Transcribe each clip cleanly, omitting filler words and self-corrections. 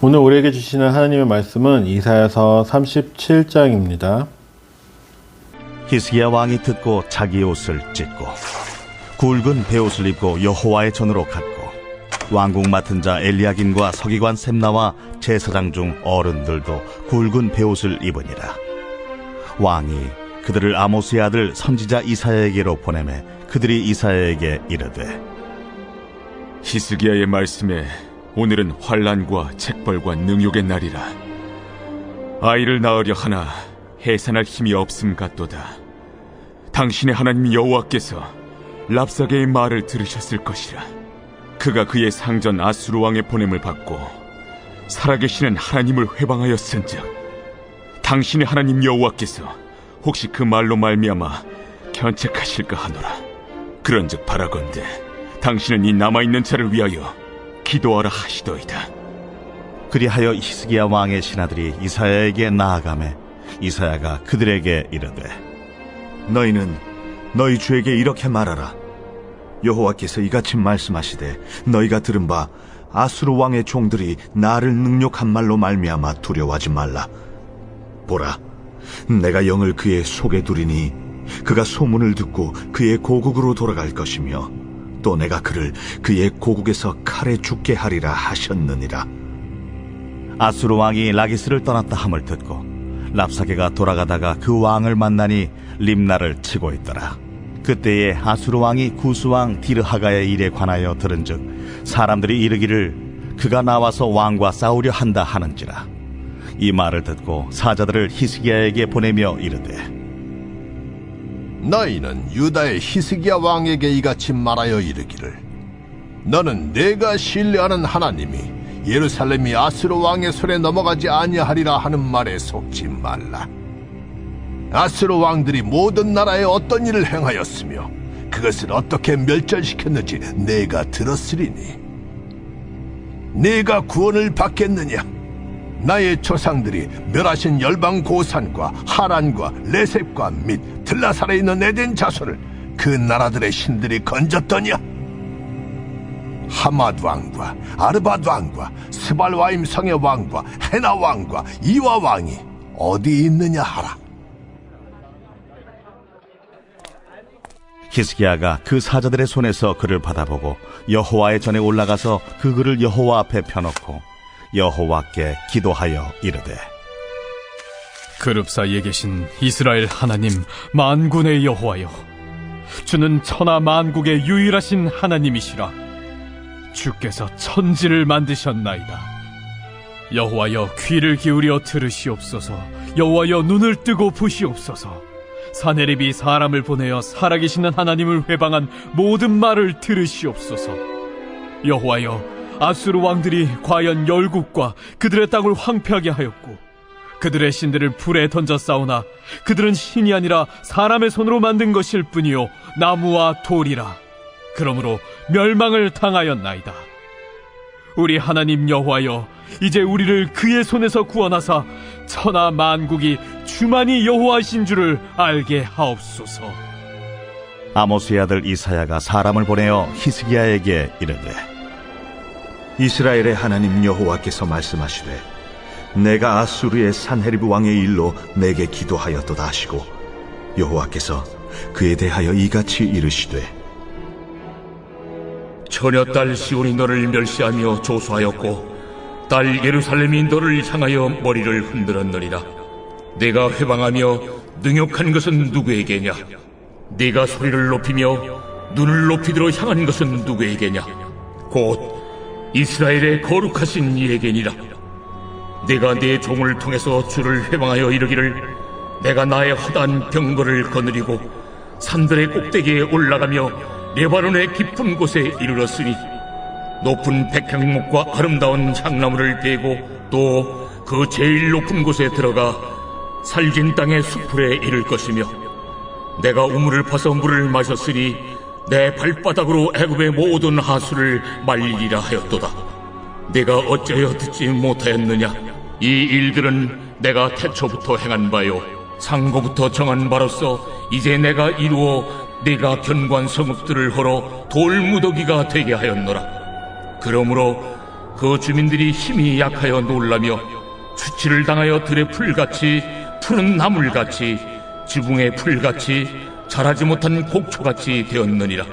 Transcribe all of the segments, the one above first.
오늘 우리에게 주시는 하나님의 말씀은 이사야서 37장입니다. 히스기야 왕이 듣고 자기 옷을 찢고 굵은 베옷을 입고 여호와의 전으로 갔고 왕궁 맡은 자 엘리야김과 서기관 셈나와 제사장 중 어른들도 굵은 베옷을 입으니라. 왕이 그들을 아모스의 아들 선지자 이사야에게로 보내매 그들이 이사야에게 이르되 히스기야의 말씀에 오늘은 환난과 책벌과 능욕의 날이라. 아이를 낳으려 하나 해산할 힘이 없음 같도다. 당신의 하나님 여호와께서 랍사게의 말을 들으셨을 것이라. 그가 그의 상전 아수르 왕의 보냄을 받고 살아계시는 하나님을 회방하였은즉 당신의 하나님 여호와께서 혹시 그 말로 말미암아 견책하실까 하노라. 그런즉 바라건대 당신은 이 남아있는 자를 위하여 기도하라 하시더이다. 그리하여 히스기야 왕의 신하들이 이사야에게 나아가매 이사야가 그들에게 이르되 너희는 너희 주에게 이렇게 말하라. 여호와께서 이같이 말씀하시되 너희가 들은 바 아수르 왕의 종들이 나를 능욕한 말로 말미암아 두려워하지 말라. 보라, 내가 영을 그의 속에 두리니 그가 소문을 듣고 그의 고국으로 돌아갈 것이며 또 내가 그를 그의 고국에서 칼에 죽게 하리라 하셨느니라. 아수르 왕이 라기스를 떠났다 함을 듣고 랍사게가 돌아가다가 그 왕을 만나니 림나를 치고 있더라. 그때에 아수르 왕이 구스 왕 디르하가의 일에 관하여 들은즉 사람들이 이르기를 그가 나와서 왕과 싸우려 한다 하는지라. 이 말을 듣고 사자들을 히스기야에게 보내며 이르되 너희는 유다의 히스기야 왕에게 이같이 말하여 이르기를 너는 내가 신뢰하는 하나님이 예루살렘이 아수르 왕의 손에 넘어가지 아니하리라 하는 말에 속지 말라. 아수르 왕들이 모든 나라에 어떤 일을 행하였으며 그것을 어떻게 멸절시켰는지 내가 들었으리니 내가 구원을 받겠느냐? 나의 조상들이 멸하신 열방 고산과 하란과 레셉과 및 들라살에 있는 에덴 자손을 그 나라들의 신들이 건졌더냐? 하맛 왕과 아르밧 왕과 스발와임 성의 왕과 헤나 왕과 이와 왕이 어디 있느냐 하라. 히스기야가 그 사자들의 손에서 그를 받아보고 여호와의 전에 올라가서 그 글을 여호와 앞에 펴놓고 여호와께 기도하여 이르되 그룹 사이에 계신 이스라엘 하나님 만군의 여호와여, 주는 천하 만국의 유일하신 하나님이시라. 주께서 천지를 만드셨나이다. 여호와여, 귀를 기울여 들으시옵소서. 여호와여, 눈을 뜨고 보시옵소서. 사네립이 사람을 보내어 살아계시는 하나님을 회방한 모든 말을 들으시옵소서. 여호와여, 아수르 왕들이 과연 열국과 그들의 땅을 황폐하게 하였고 그들의 신들을 불에 던져 싸우나 그들은 신이 아니라 사람의 손으로 만든 것일 뿐이요 나무와 돌이라. 그러므로 멸망을 당하였나이다. 우리 하나님 여호와여, 이제 우리를 그의 손에서 구원하사 천하 만국이 주만이 여호와이신 줄을 알게 하옵소서. 아모스의 아들 이사야가 사람을 보내어 히스기야에게 이르되 이스라엘의 하나님 여호와께서 말씀하시되 내가 아수르의 산헤리브 왕의 일로 내게 기도하였도다 하시고 여호와께서 그에 대하여 이같이 이르시되 처녀딸 시온이 너를 멸시하며 조소하였고 딸 예루살렘이 너를 향하여 머리를 흔들었느니라. 내가 회방하며 능욕한 것은 누구에게냐? 네가 소리를 높이며 눈을 높이들어 향한 것은 누구에게냐? 곧 이스라엘의 거룩하신 이에게니라. 내가 네 종을 통해서 주를 회방하여 이르기를 내가 나의 허다한 병거를 거느리고 산들의 꼭대기에 올라가며 레바논의 깊은 곳에 이르렀으니 높은 백향목과 아름다운 향나무를 베고 또 그 제일 높은 곳에 들어가 살진 땅의 수풀에 이를 것이며 내가 우물을 파서 물을 마셨으니 내 발바닥으로 애굽의 모든 하수를 말리리라 하였도다. 내가 어찌하여 듣지 못하였느냐? 이 일들은 내가 태초부터 행한 바요 상고부터 정한 바로서 이제 내가 이루어 네가 견고한 성읍들을 헐어 돌무더기가 되게 하였노라. 그러므로 그 주민들이 힘이 약하여 놀라며 수치를 당하여 들의 풀같이 푸른 나물같이 지붕의 풀같이 자라지 못한 곡초같이 되었느니라.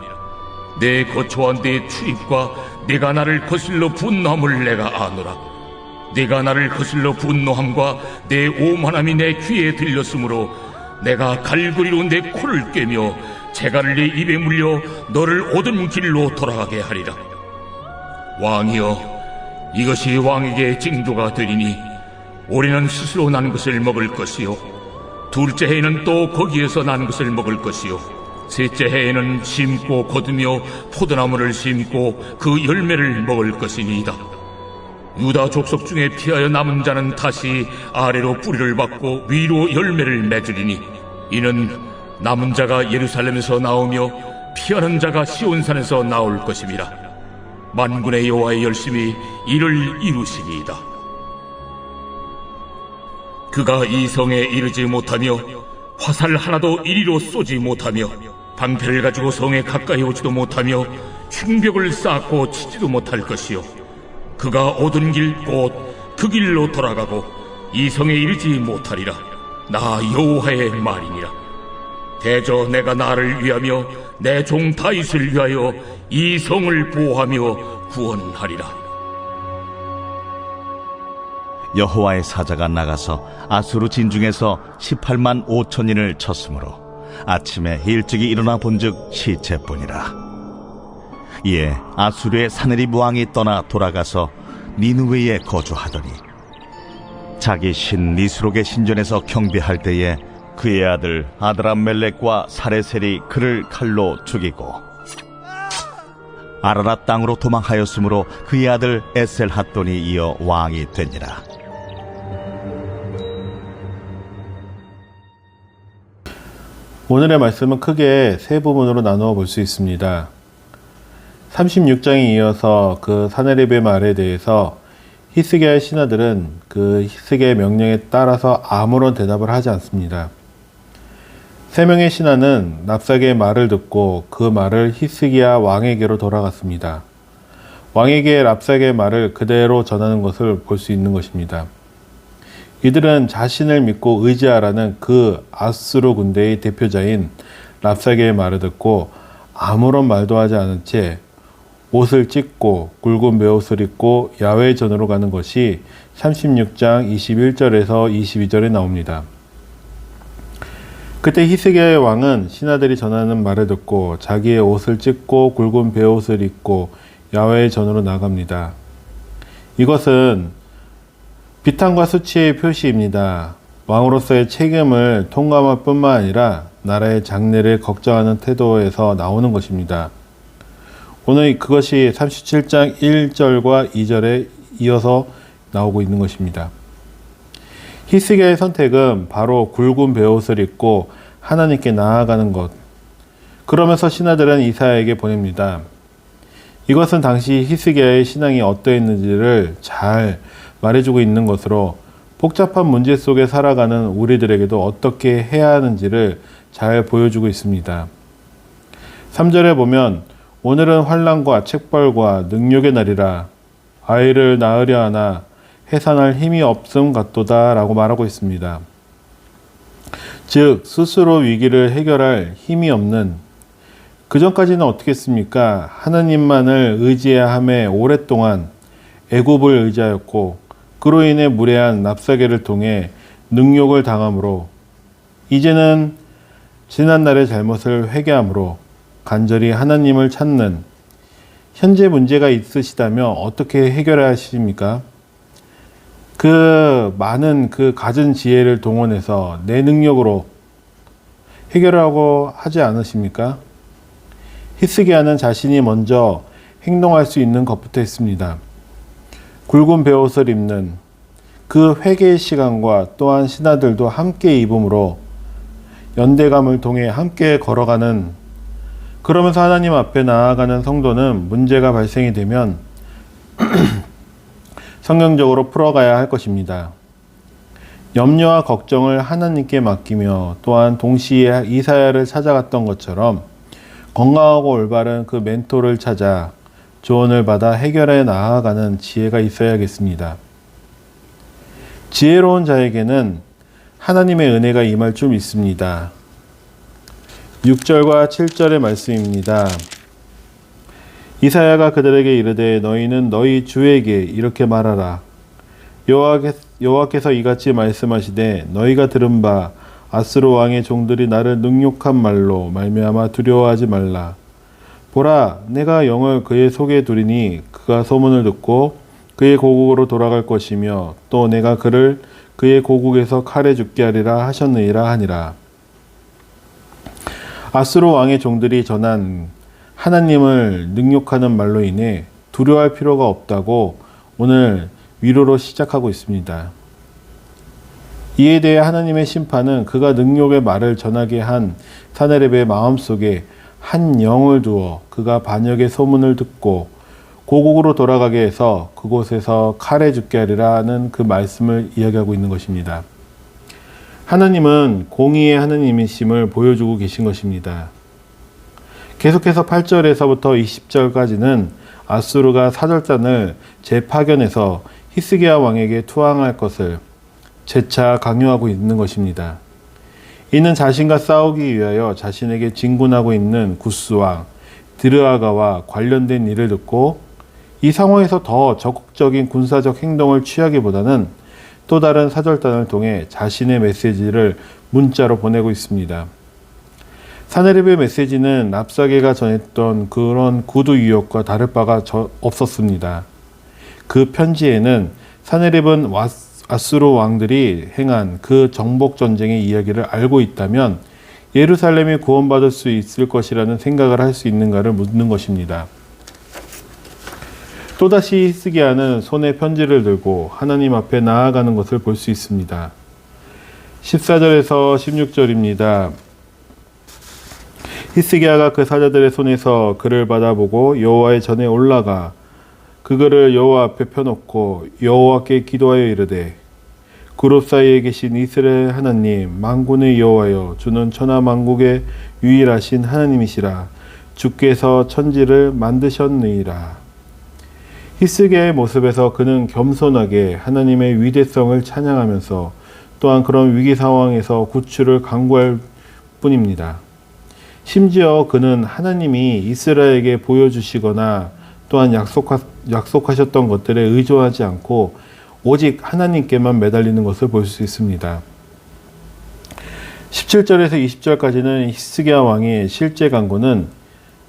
내 거처와 내 출입과 내가 나를 거슬러 분노함을 내가 아노라. 내가 나를 거슬러 분노함과 내 오만함이 내 귀에 들렸으므로 내가 갈고리로 내 코를 꿰며 재갈을 내 입에 물려 너를 오던 길로 돌아가게 하리라. 왕이여, 이것이 왕에게 징조가 되리니 올해는 스스로 난 것을 먹을 것이요 둘째 해에는 또 거기에서 난 것을 먹을 것이요 셋째 해에는 심고 거두며 포도나무를 심고 그 열매를 먹을 것이니이다. 유다 족속 중에 피하여 남은 자는 다시 아래로 뿌리를 받고 위로 열매를 맺으리니 이는 남은 자가 예루살렘에서 나오며 피하는 자가 시온산에서 나올 것임이라. 만군의 여호와의 열심히 이를 이루시리이다. 그가 이 성에 이르지 못하며 화살 하나도 이리로 쏘지 못하며 방패를 가지고 성에 가까이 오지도 못하며 흉벽을 쌓고 치지도 못할 것이요 그가 오던 길 곧 그 길로 돌아가고 이 성에 이르지 못하리라. 나 여호와의 말이니라. 대저 내가 나를 위하며 내 종 다윗을 위하여 이 성을 보호하며 구원하리라. 여호와의 사자가 나가서 아수르 진중에서 18만 5천인을 쳤으므로 아침에 일찍이 일어나 본즉 시체뿐이라. 이에 아수르의 사느립 왕이 떠나 돌아가서 니느웨에 거주하더니 자기 신 니스록의 신전에서 경배할 때에 그의 아들 아드람멜렉과 사레셀이 그를 칼로 죽이고 아라랏 땅으로 도망하였으므로 그의 아들 에셀핫돈이 이어 왕이 되니라. 오늘의 말씀은 크게 세 부분으로 나누어 볼 수 있습니다. 36장에 이어서 그 사네립의 말에 대해서 히스기야의 신하들은 그 히스기야의 명령에 따라서 아무런 대답을 하지 않습니다. 세 명의 신하는 랍사게의 말을 듣고 그 말을 히스기야 왕에게로 돌아갔습니다. 왕에게 랍사게의 말을 그대로 전하는 것을 볼 수 있는 것입니다. 이들은 자신을 믿고 의지하라는 그 아수르 군대의 대표자인 랍사게의 말을 듣고 아무런 말도 하지 않은 채 옷을 찢고 굵은 베옷을 입고 야훼 전으로 가는 것이 36장 21절에서 22절에 나옵니다. 그때 히스기야의 왕은 신하들이 전하는 말을 듣고 자기의 옷을 찢고 굵은 베옷을 입고 야훼 전으로 나갑니다. 이것은 비탄과 수치의 표시입니다. 왕으로서의 책임을 통감할 뿐만 아니라 나라의 장래를 걱정하는 태도에서 나오는 것입니다. 오늘 그것이 37장 1절과 2절에 이어서 나오고 있는 것입니다. 히스기야의 선택은 바로 굵은 베옷을 입고 하나님께 나아가는 것. 그러면서 신하들은 이사야에게 보냅니다. 이것은 당시 히스기야의 신앙이 어떠했는지를 잘 말해주고 있는 것으로 복잡한 문제 속에 살아가는 우리들에게도 어떻게 해야 하는지를 잘 보여주고 있습니다. 3절에 보면 오늘은 환난과 책벌과 능욕의 날이라 아이를 낳으려 하나 해산할 힘이 없음 같도다 라고 말하고 있습니다. 즉 스스로 위기를 해결할 힘이 없는, 그전까지는 어떻게 했습니까? 하나님만을 의지해야 함에 오랫동안 애굽을 의지하였고 그로 인해 무례한 랍사게를 통해 능욕을 당함으로 이제는 지난날의 잘못을 회개함으로 간절히 하나님을 찾는, 현재 문제가 있으시다면 어떻게 해결해야 하십니까? 그 많은 그 가진 지혜를 동원해서 내 능력으로 해결하고 하지 않으십니까? 히스기야는 자신이 먼저 행동할 수 있는 것부터 했습니다. 굵은 베옷을 입는 그 회개의 시간과 또한 신하들도 함께 입음으로 연대감을 통해 함께 걸어가는, 그러면서 하나님 앞에 나아가는 성도는 문제가 발생이 되면 성경적으로 풀어가야 할 것입니다. 염려와 걱정을 하나님께 맡기며 또한 동시에 이사야를 찾아갔던 것처럼 건강하고 올바른 그 멘토를 찾아 조언을 받아 해결해 나아가는 지혜가 있어야겠습니다. 지혜로운 자에게는 하나님의 은혜가 임할 줄 믿습니다. 6절과 7절의 말씀입니다. 이사야가 그들에게 이르되 너희는 너희 주에게 이렇게 말하라. 여호와께서 이같이 말씀하시되 너희가 들은 바 아스로 왕의 종들이 나를 능욕한 말로 말미암아 두려워하지 말라. 보라, 내가 영을 그의 속에 두리니 그가 소문을 듣고 그의 고국으로 돌아갈 것이며 또 내가 그를 그의 고국에서 칼에 죽게 하리라 하셨느니라 하니라. 아스로 왕의 종들이 전한 하나님을 능욕하는 말로 인해 두려워할 필요가 없다고 오늘 위로로 시작하고 있습니다. 이에 대해 하나님의 심판은 그가 능욕의 말을 전하게 한 사네립의 마음속에 한 영을 두어 그가 반역의 소문을 듣고 고국으로 돌아가게 해서 그곳에서 칼에 죽게 하리라는 그 말씀을 이야기하고 있는 것입니다. 하나님은 공의의 하나님이심을 보여주고 계신 것입니다. 계속해서 8절에서부터 20절까지는 아수르가 사절단을 재파견해서 히스기야 왕에게 투항할 것을 재차 강요하고 있는 것입니다. 이는 자신과 싸우기 위하여 자신에게 진군하고 있는 구스왕 드르아가와 관련된 일을 듣고 이 상황에서 더 적극적인 군사적 행동을 취하기보다는 또 다른 사절단을 통해 자신의 메시지를 문자로 보내고 있습니다. 사네립의 메시지는 랍사게가 전했던 그런 구두 유혹과 다를 바가 없었습니다. 그 편지에는 사네립은 아수르 왕들이 행한 그 정복 전쟁의 이야기를 알고 있다면 예루살렘이 구원받을 수 있을 것이라는 생각을 할 수 있는가를 묻는 것입니다. 또다시 히스기야는 손에 편지를 들고 하나님 앞에 나아가는 것을 볼 수 있습니다. 14절에서 16절입니다. 히스기야가 그 사자들의 손에서 글을 받아보고 여호와의 전에 올라가 그 글을 여호와 앞에 펴놓고 여호와께 기도하여 이르되 그룹 사이에 계신 이스라엘 하나님 만군의 여호와여 주는 천하 만국의 유일하신 하나님이시라. 주께서 천지를 만드셨느니라. 히스기야의 모습에서 그는 겸손하게 하나님의 위대성을 찬양하면서 또한 그런 위기 상황에서 구출을 간구할 뿐입니다. 심지어 그는 하나님이 이스라엘에게 보여주시거나 또한 약속하셨던 것들에 의존하지 않고 오직 하나님께만 매달리는 것을 볼 수 있습니다. 17절에서 20절까지는 히스기야 왕의 실제 간구는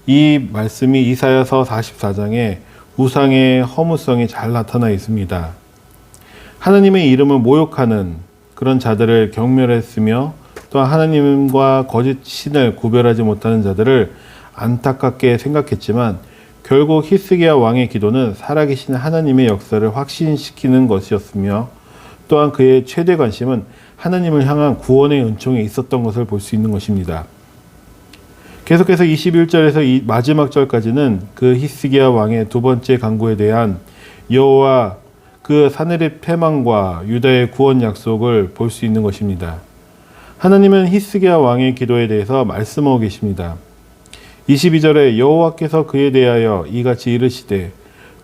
이 말씀이 이사야서 44장에 우상의 허무성이 잘 나타나 있습니다. 하나님의 이름을 모욕하는 그런 자들을 경멸했으며 또한 하나님과 거짓 신을 구별하지 못하는 자들을 안타깝게 생각했지만 결국 히스기야 왕의 기도는 살아계신 하나님의 역사를 확신시키는 것이었으며 또한 그의 최대 관심은 하나님을 향한 구원의 은총에 있었던 것을 볼 수 있는 것입니다. 계속해서 21절에서 이 마지막 절까지는 그 히스기야 왕의 두 번째 간구에 대한 여호와 그 사네립 패망과 유다의 구원 약속을 볼 수 있는 것입니다. 하나님은 히스기야 왕의 기도에 대해서 말씀하고 계십니다. 22절에 여호와께서 그에 대하여 이같이 이르시되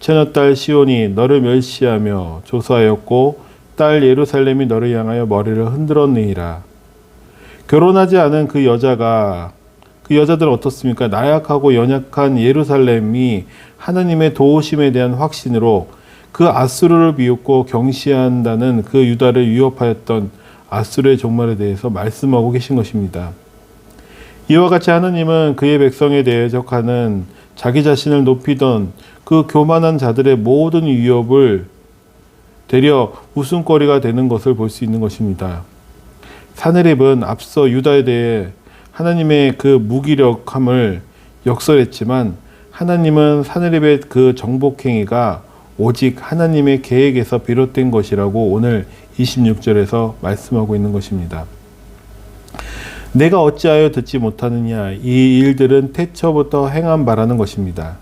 처녀딸 시온이 너를 멸시하며 조사하였고 딸 예루살렘이 너를 향하여 머리를 흔들었느니라. 결혼하지 않은 그 여자들은 어떻습니까? 나약하고 연약한 예루살렘이 하나님의 도우심에 대한 확신으로 그 아수르를 비웃고 경시한다는 그 유다를 위협하였던 아수르의 종말에 대해서 말씀하고 계신 것입니다. 이와 같이 하나님은 그의 백성에 대적하는 자기 자신을 높이던 그 교만한 자들의 모든 위협을 되려 웃음거리가 되는 것을 볼 수 있는 것입니다. 사네립은 앞서 유다에 대해 하나님의 그 무기력함을 역설했지만 하나님은 사네립의 그 정복행위가 오직 하나님의 계획에서 비롯된 것이라고 오늘 26절에서 말씀하고 있는 것입니다. 내가 어찌하여 듣지 못하느냐, 이 일들은 태초부터 행한 바라는 것입니다.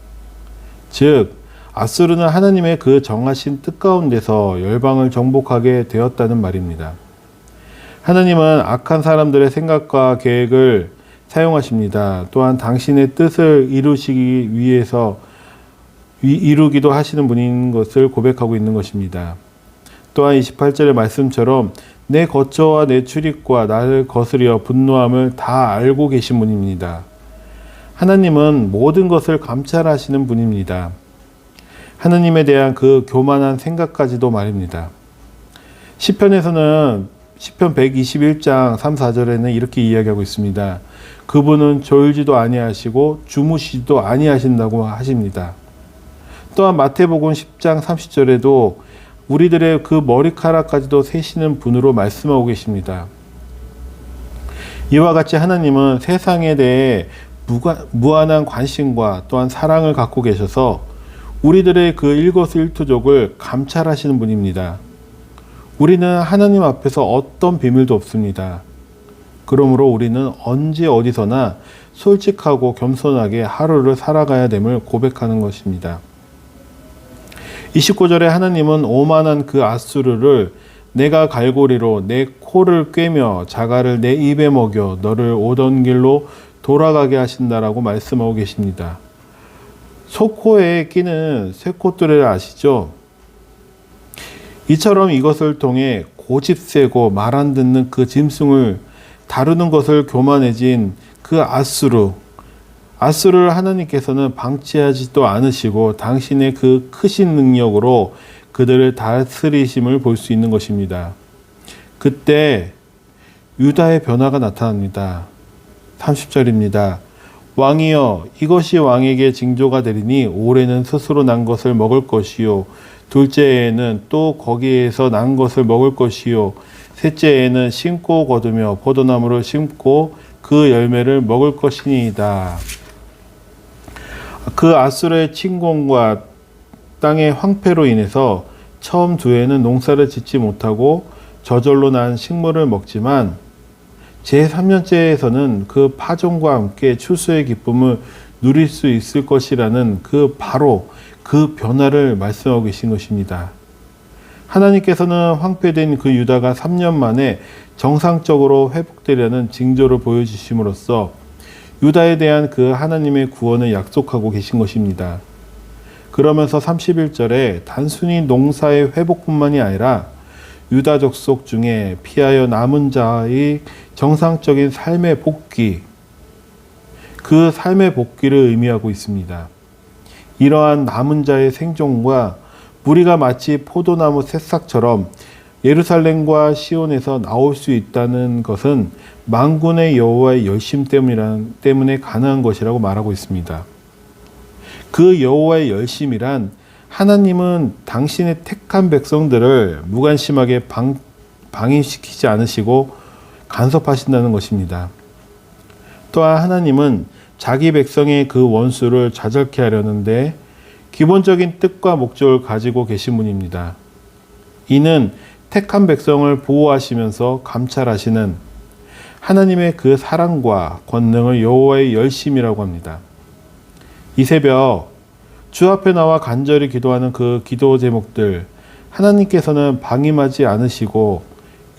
즉 아수르는 하나님의 그 정하신 뜻 가운데서 열방을 정복하게 되었다는 말입니다. 하나님은 악한 사람들의 생각과 계획을 사용하십니다. 또한 당신의 뜻을 이루시기 위해서 이루기도 하시는 분인 것을 고백하고 있는 것입니다. 또한 28절의 말씀처럼 내 거처와 내 출입과 나를 거스려 분노함을 다 알고 계신 분입니다. 하나님은 모든 것을 감찰하시는 분입니다. 하나님에 대한 그 교만한 생각까지도 말입니다. 시편에서는 시편 121장 3, 4절에는 이렇게 이야기하고 있습니다. 그분은 졸지도 아니하시고 주무시지도 아니하신다고 하십니다. 또한 마태복음 10장 30절에도 우리들의 그 머리카락까지도 세시는 분으로 말씀하고 계십니다. 이와 같이 하나님은 세상에 대해 무한한 관심과 또한 사랑을 갖고 계셔서 우리들의 그 일거수일투족을 감찰하시는 분입니다. 우리는 하나님 앞에서 어떤 비밀도 없습니다. 그러므로 우리는 언제 어디서나 솔직하고 겸손하게 하루를 살아가야 됨을 고백하는 것입니다. 29절에 하나님은 오만한 그 앗수르를 내가 갈고리로 내 코를 꿰며 자갈을 내 입에 먹여 너를 오던 길로 돌아가게 하신다라고 말씀하고 계십니다. 소코에 끼는 쇠콧뚜레를 아시죠? 이처럼 이것을 통해 고집세고 말 안 듣는 그 짐승을 다루는 것을 교만해진 그 앗수르를 하나님께서는 방치하지도 않으시고 당신의 그 크신 능력으로 그들을 다스리심을 볼 수 있는 것입니다. 그때 유다의 변화가 나타납니다. 30절입니다. 왕이여 이것이 왕에게 징조가 되리니 올해는 스스로 난 것을 먹을 것이요 둘째에는 또 거기에서 난 것을 먹을 것이요 셋째에는 심고 거두며 포도나무를 심고 그 열매를 먹을 것이니이다. 그 앗수르의 침공과 땅의 황폐로 인해서 처음 두 해는 농사를 짓지 못하고 저절로 난 식물을 먹지만 제3년째에서는 그 파종과 함께 추수의 기쁨을 누릴 수 있을 것이라는 바로 그 변화를 말씀하고 계신 것입니다. 하나님께서는 황폐된 그 유다가 3년 만에 정상적으로 회복되려는 징조를 보여주심으로써 유다에 대한 그 하나님의 구원을 약속하고 계신 것입니다. 그러면서 31절에 단순히 농사의 회복뿐만이 아니라 유다 족속 중에 피하여 남은 자의 정상적인 삶의 복귀, 그 삶의 복귀를 의미하고 있습니다. 이러한 남은 자의 생존과 무리가 마치 포도나무 새싹처럼 예루살렘과 시온에서 나올 수 있다는 것은 만군의 여호와의 열심 때문에 가능한 것이라고 말하고 있습니다. 그 여호와의 열심이란 하나님은 당신의 택한 백성들을 무관심하게 방임시키지 않으시고 간섭하신다는 것입니다. 또한 하나님은 자기 백성의 그 원수를 좌절케 하려는데 기본적인 뜻과 목적을 가지고 계신 분입니다. 이는 택한 백성을 보호하시면서 감찰하시는 하나님의 그 사랑과 권능을 여호와의 열심이라고 합니다. 이 새벽 주 앞에 나와 간절히 기도하는 그 기도 제목들 하나님께서는 방임하지 않으시고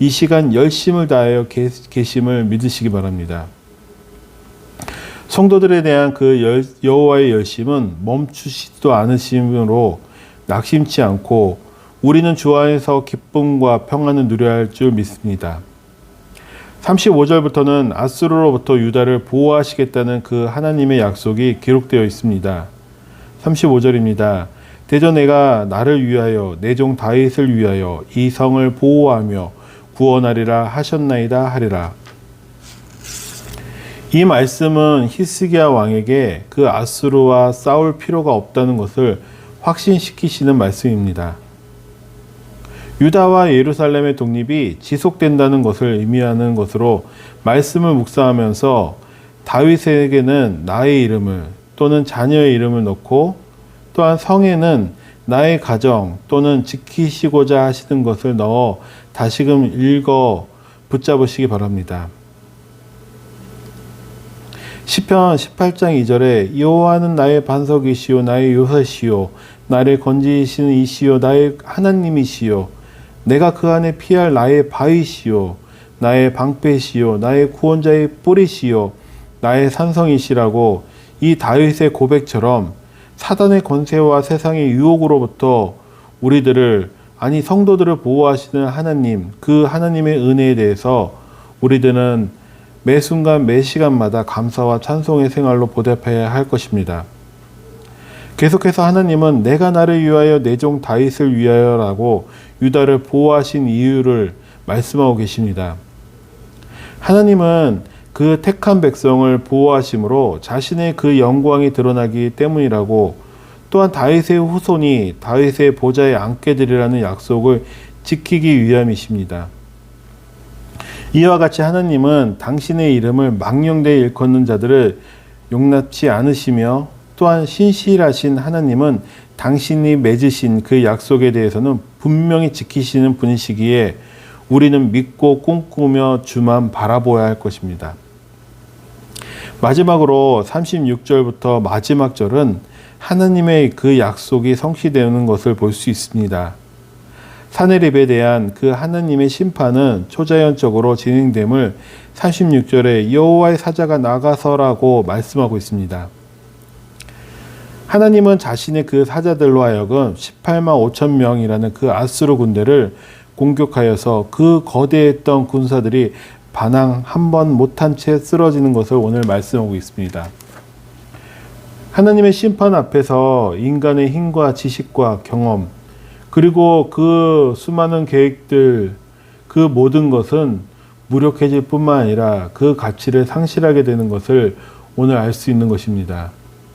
이 시간 열심을 다하여 계심을 믿으시기 바랍니다. 성도들에 대한 그 여호와의 열심은 멈추시지도 않으심으로 낙심치 않고 우리는 주 안에서 기쁨과 평안을 누려야 할 줄 믿습니다. 35절부터는 앗수르로부터 유다를 보호하시겠다는 그 하나님의 약속이 기록되어 있습니다. 35절입니다. 대저 내가 나를 위하여 내 종 다윗을 위하여 이 성을 보호하며 구원하리라 하셨나이다 하리라. 이 말씀은 히스기야 왕에게 그 앗수르와 싸울 필요가 없다는 것을 확신시키시는 말씀입니다. 유다와 예루살렘의 독립이 지속된다는 것을 의미하는 것으로 말씀을 묵상하면서 다윗에게는 나의 이름을 또는 자녀의 이름을 넣고 또한 성에는 나의 가정 또는 지키시고자 하시는 것을 넣어 다시금 읽어 붙잡으시기 바랍니다. 시편 18장 2절에 여호와는 나의 반석이시요 나의 요새시요 나를 건지시는 이시요 나의 하나님이시요 내가 그 안에 피할 나의 바위시요 나의 방패시요 나의 구원자의 뿌리시요 나의 산성이시라고 이 다윗의 고백처럼 사단의 권세와 세상의 유혹으로부터 우리들을, 아니 성도들을 보호하시는 하나님, 그 하나님의 은혜에 대해서 우리들은 매 순간 매 시간마다 감사와 찬송의 생활로 보답해야 할 것입니다. 계속해서 하나님은 내가 나를 위하여 내 종 다윗을 위하여라고 유다를 보호하신 이유를 말씀하고 계십니다. 하나님은 그 택한 백성을 보호하심으로 자신의 그 영광이 드러나기 때문이라고, 또한 다윗의 후손이 다윗의 보좌에 앉게 되리라는 약속을 지키기 위함이십니다. 이와 같이 하나님은 당신의 이름을 망령되이 일컫는 자들을 용납치 않으시며, 또한 신실하신 하나님은 당신이 맺으신 그 약속에 대해서는 분명히 지키시는 분이시기에 우리는 믿고 꿈꾸며 주만 바라보아야 할 것입니다. 마지막으로 36절부터 마지막 절은 하나님의 그 약속이 성취되는 것을 볼 수 있습니다. 사내립에 대한 그 하나님의 심판은 초자연적으로 진행됨을 36절에 여호와의 사자가 나가서라고 말씀하고 있습니다. 하나님은 자신의 그 사자들로 하여금 18만 5천 명이라는 그 아수르 군대를 공격하여서 그 거대했던 군사들이 반항 한 번 못한 채 쓰러지는 것을 오늘 말씀하고 있습니다. 하나님의 심판 앞에서 인간의 힘과 지식과 경험, 그리고 그 수많은 계획들, 그 모든 것은 무력해질 뿐만 아니라 그 가치를 상실하게 되는 것을 오늘 알 수 있는 것입니다.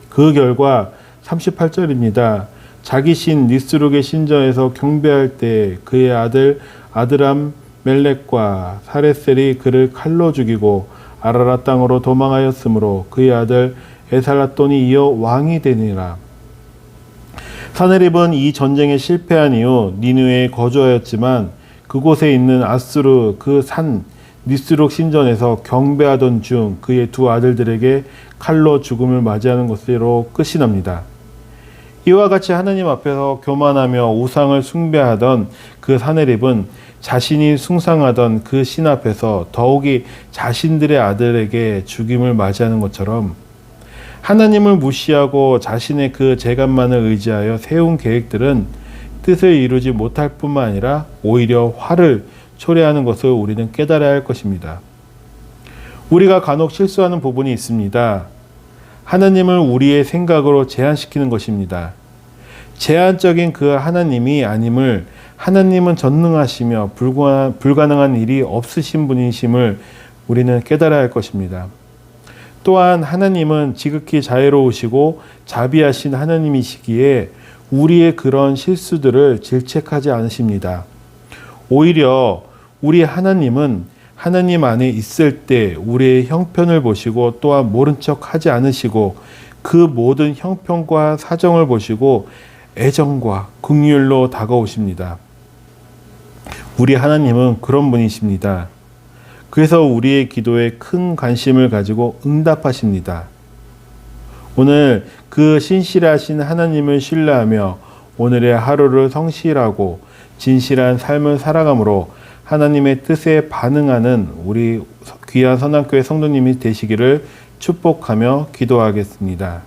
그 결과 38절입니다. 자기 신 니스룩의 신전에서 경배할 때 그의 아들 아드람 멜렉과 사레셀이 그를 칼로 죽이고 아라라 땅으로 도망하였으므로 그의 아들 에살라돈이 이어 왕이 되니라. 사네립은 이 전쟁에 실패한 이후 니느웨에 거주하였지만 그곳에 있는 아수르 그 산 니스룩 신전에서 경배하던 중 그의 두 아들들에게 칼로 죽음을 맞이하는 것으로 끝이 납니다. 이와 같이 하나님 앞에서 교만하며 우상을 숭배하던 그 사네립은 자신이 숭상하던 그 신 앞에서 더욱이 자신들의 아들에게 죽임을 맞이하는 것처럼 하나님을 무시하고 자신의 그 재간만을 의지하여 세운 계획들은 뜻을 이루지 못할 뿐만 아니라 오히려 화를 초래하는 것을 우리는 깨달아야 할 것입니다. 우리가 간혹 실수하는 부분이 있습니다. 하나님을 우리의 생각으로 제한시키는 것입니다. 제한적인 그 하나님이 아님을, 하나님은 전능하시며 불가능한 일이 없으신 분이심을 우리는 깨달아야 할 것입니다. 또한 하나님은 지극히 자애로우시고 자비하신 하나님이시기에 우리의 그런 실수들을 질책하지 않으십니다. 오히려 우리 하나님은 하나님 안에 있을 때 우리의 형편을 보시고 또한 모른 척 하지 않으시고 그 모든 형편과 사정을 보시고 애정과 긍휼로 다가오십니다. 우리 하나님은 그런 분이십니다. 그래서 우리의 기도에 큰 관심을 가지고 응답하십니다. 오늘 그 신실하신 하나님을 신뢰하며 오늘의 하루를 성실하고 진실한 삶을 살아감으로 하나님의 뜻에 반응하는 우리 귀한 선한교회 성도님이 되시기를 축복하며 기도하겠습니다.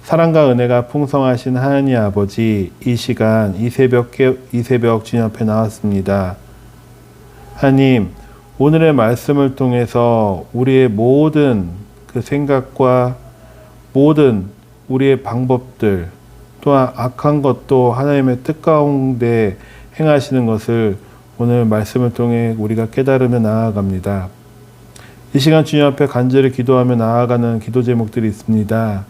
사랑과 은혜가 풍성하신 하나님 아버지, 이 시간 이 새벽 주님 앞에 나왔습니다. 하나님, 오늘의 말씀을 통해서 우리의 모든 그 생각과 모든 우리의 방법들, 또한 악한 것도 하나님의 뜻 가운데 행하시는 것을 오늘 말씀을 통해 우리가 깨달으며 나아갑니다. 이 시간 주님 앞에 간절히 기도하며 나아가는 기도 제목들이 있습니다.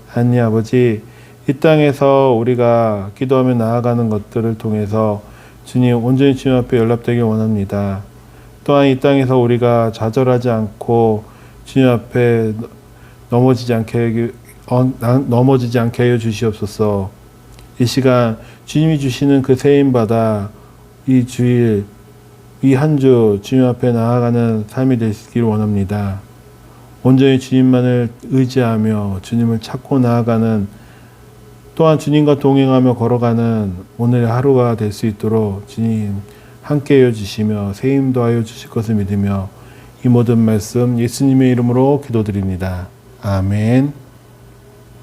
하나님 아버지, 이 땅에서 우리가 기도하며 나아가는 것들을 통해서 주님 온전히 주님 앞에 연락되길 원합니다. 또한 이 땅에서 우리가 좌절하지 않고 주님 앞에 넘어지지 않게 하여 주시옵소서. 이 시간 주님이 주시는 그 세임받아 이 주일 이 한 주 주님 앞에 나아가는 삶이 되시길 원합니다. 온전히 주님만을 의지하며 주님을 찾고 나아가는, 또한 주님과 동행하며 걸어가는 오늘의 하루가 될 수 있도록 주님 함께하여 주시며 세임도 하여 주실 것을 믿으며 이 모든 말씀 예수님의 이름으로 기도드립니다. 아멘.